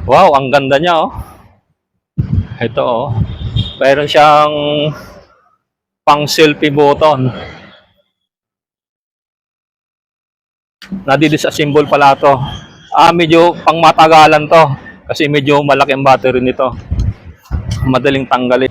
Wow, ang ganda niya oh. Ito oh. Mayroon siyang pang selfie button. Nadi-disassemble pala to. Medyo pang matagalan to. Kasi medyo malaki ang battery nito. Madaling tanggalin.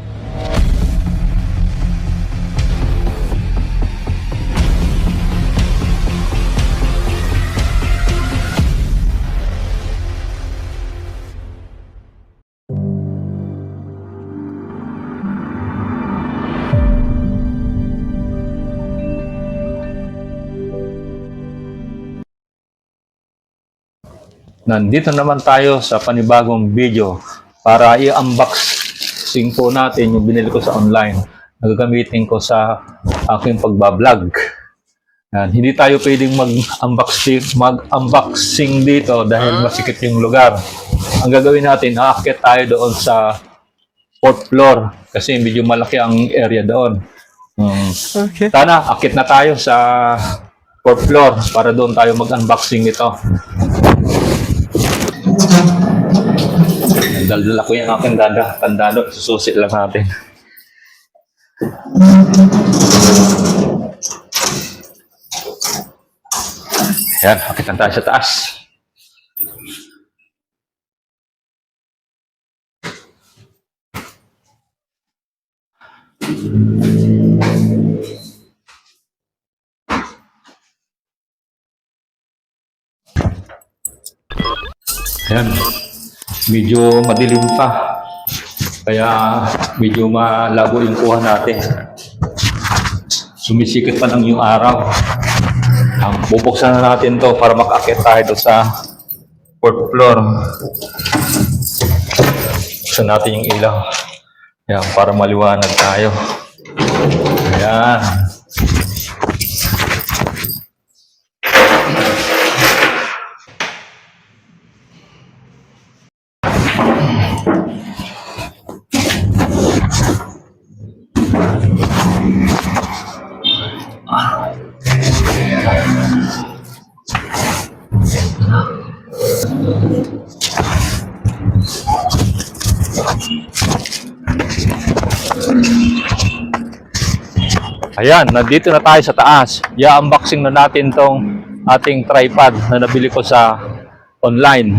Nandito naman tayo sa panibagong video para i-unboxing po natin yung binili ko sa online na gagamitin ko sa aking pagbablog. Hindi tayo pwedeng mag-unboxing dito dahil masikip yung lugar. Ang gagawin natin, aakyat tayo doon sa 4th floor kasi medyo malaki ang area doon. Okay. Sana, akyat na tayo sa 4th floor para doon tayo mag-unboxing nito. Daldala ko yung aking tandado. Sususi lang natin. Ayan, akitan tayo sa taas. Ayan. Medyo madilim pa. Kaya medyo malabo yung kuha natin. Sumisikip pa ng yung araw. Bubuksan na natin to para makakit tayo doon sa 4th floor. Buksan natin yung ilaw. Ayan, para maliwanag tayo. Ayan. Ayan, nandito na tayo sa taas. I-unboxing na natin tong ating tripod na nabili ko sa online.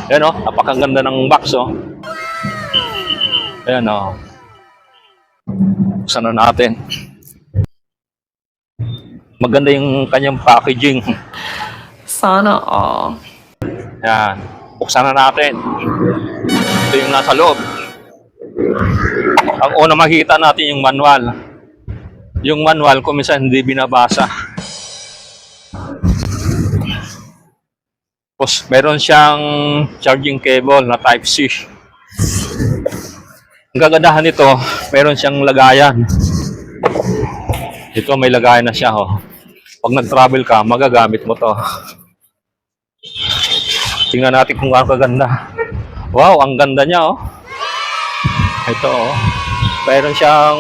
Ayan o, napakaganda ng box o. Ayan o. Buksan na natin. Maganda yung kanyang packaging. Sana all. Ayan. Buksan na natin. Ito yung nasa loob. Ang una makikita natin yung manual. Yung manual kung minsan hindi binabasa. Tapos meron siyang charging cable na Type-C. Ang kagandahan nito, meron siyang lagayan. Ito may lagayan na siya oh. Pag nag-travel ka, magagamit mo to. Tingnan natin kung gaano kaganda. Wow, ang ganda niya oh. Ito oh. Meron siyang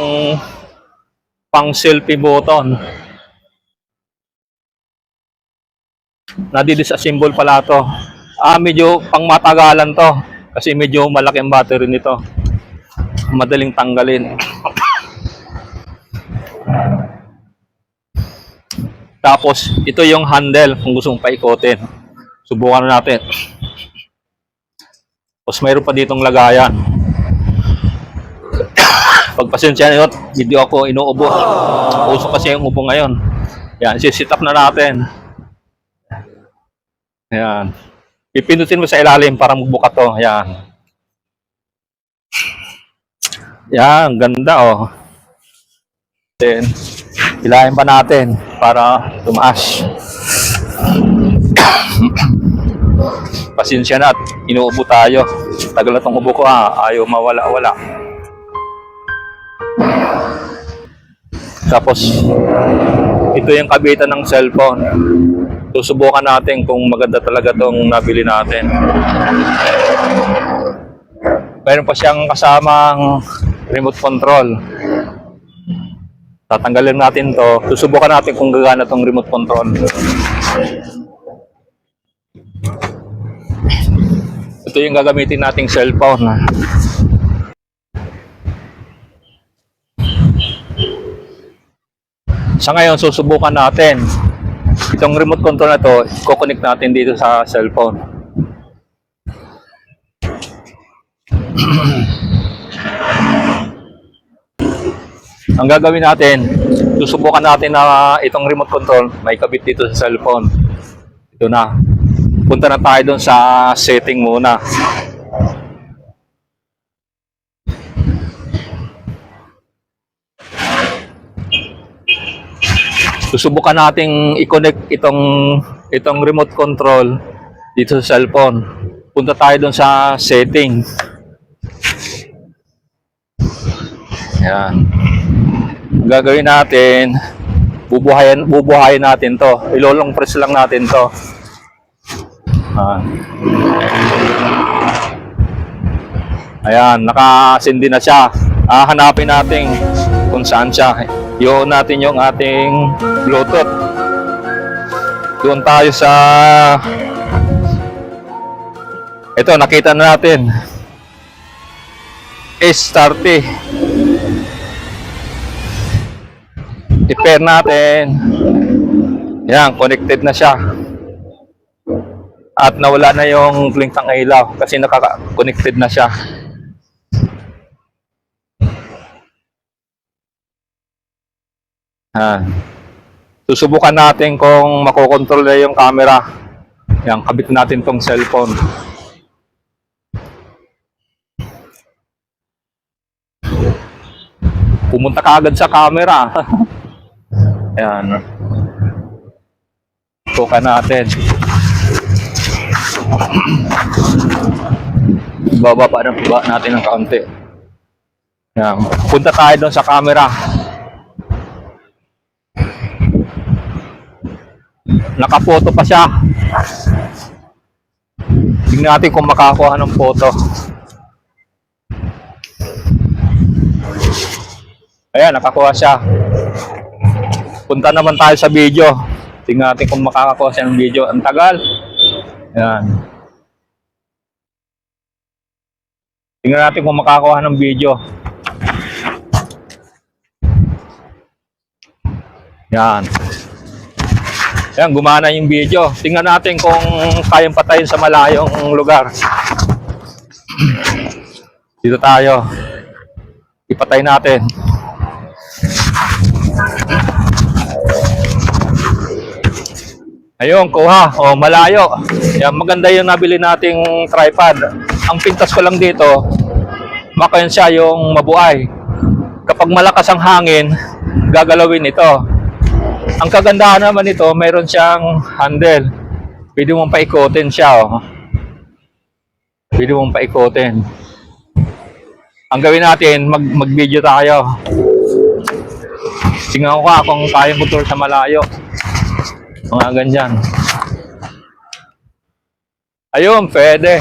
pang selfie button. Nadi-disassemble pala to. Medyo pang matagalan to kasi medyo malaki ang battery nito. Madaling tanggalin. Tapos, ito yung handle kung gusto mong paikotin. Subukan na natin. Tapos, mayroon pa ditong lagayan. Pagpasensya nyo, hindi ako inuubo. Uso kasi yung ubo ngayon. Yan, sit up na natin. Yan. Pipindutin mo sa ilalim para magbuka to. Yan. Yan, ganda oh. Then, hilahin pa natin para tumaas. Pasensya na at inuubo tayo. Tagal na itong ubo ko ayaw mawala-wala. Tapos, ito yung kabitan ng cellphone. Susubukan natin kung maganda talaga itong nabili natin. Mayroon pa siyang kasamang remote control. Tatanggalin natin to. Susubukan natin kung gagana tong remote control. Ito yung gagamitin nating cellphone. Sa ngayon, susubukan natin. Itong remote control na to, i-connect natin dito sa cellphone. Ang gagawin natin, susubukan natin na itong remote control may kabit dito sa cellphone. Ito na. Punta na tayo doon sa setting muna. Susubukan nating i-connect itong remote control dito sa cellphone. Punta tayo doon sa setting. Ayan. Ang gagawin natin, bubuhayin natin to. Ilolong press lang natin to. Ayan, nakasindi na siya. Hanapin natin kung saan siya. I-on natin yung ating Bluetooth. Doon tayo sa... Ito, nakita na natin. S30. I-pair natin. Yan, connected na siya. At nawala na yung blink ng ilaw kasi nakaka-connected na siya. Susubukan natin kung makokontrol na yung camera. Yan, kabit natin tong cellphone. Pumunta ka agad sa camera. Ayan. Subukan natin. Bababa natin ng kaunti. Ayan. Punta tayo doon sa camera. Nakapoto pa siya. Tingnan natin kung makakuha ng photo. Ayan, nakakuha siya. Punta naman tayo sa video. Tingnan natin kung makakakuha siya ng video. Ang tagal. Ayan. Tingnan natin kung makakakuha ng video. Ayan. Ayan, gumana yung video. Tingnan natin kung kayang patayin sa malayong lugar. Dito tayo. Ipatay natin. Ayun, kuha. O, malayo. Yan, maganda yung nabili nating tripod. Ang pintas ko lang dito, makayon siya yung mabuhay. Kapag malakas ang hangin, gagalawin ito. Ang kagandahan naman nito, mayroon siyang handle. Pwede mong paikotin siya. Oh. Pwede mong paikotin. Ang gawin natin, mag-video tayo. Tingnan ko kung kaya motor sa malayo. Mga ganyan. Ayun, pwede.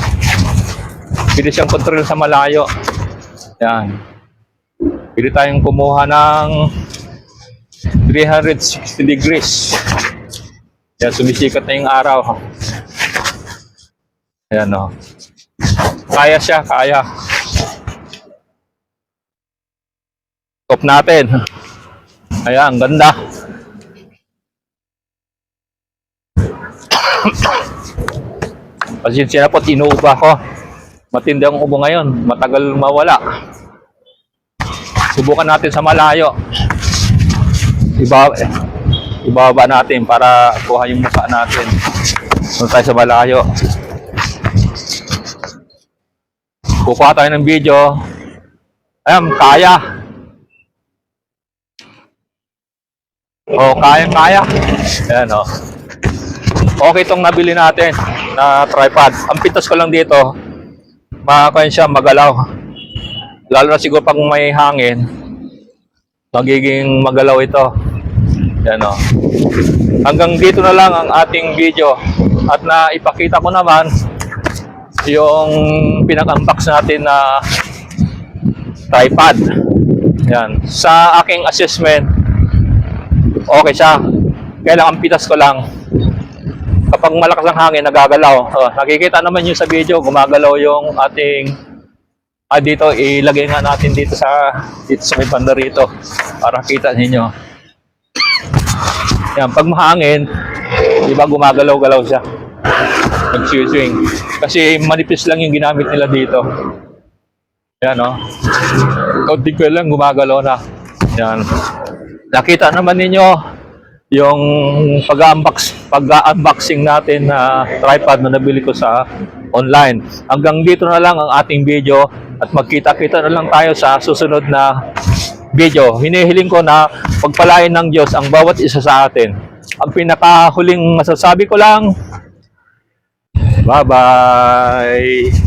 Pwede siyang control sa malayo. Yan. Pwede tayong kumuha ng 360 degrees. Yan, sumisikat na yung araw. Ayan o. Kaya siya, kaya. Stop natin. Ayan, ganda. Pasensya na po, inuupa ko. Matindi ang ubo ngayon. Matagal mawala. Subukan natin sa malayo. Ibaba natin para kuha yung mukha natin. Doon tayo sa malayo. Kukuha tayo ng video. Ayan, kaya. O, kaya. Ayan o. Okay itong nabili natin na tripod. Ang pintas ko lang dito, makakain siya magalaw. Lalo na siguro pag may hangin, magiging magalaw ito. Yan o. Hanggang dito na lang ang ating video. At na ipakita ko naman yung pinag-unbox natin na tripod. Yan. Sa aking assessment, okay siya. Kaya lang ang pitas ko lang, kapag malakas ang hangin, nagagalaw. Nakikita naman yun sa video, gumagalaw yung ating dito, ilagay nga natin dito sa may banda rito para kita ninyo. Yan, pag mahangin, di ba gumagalaw-galaw siya. Nag-swing. Kasi manipis lang yung ginamit nila dito. Yan, oh. Kaunti ko lang, gumagalaw na. Yan. Nakita naman ninyo yung pag-unboxing natin na tripod na nabili ko sa online. Hanggang dito na lang ang ating video at magkita-kita na lang tayo sa susunod na video. Hinihiling ko na pagpalain ng Diyos ang bawat isa sa atin. Ang pinakahuling masasabi ko lang, bye-bye!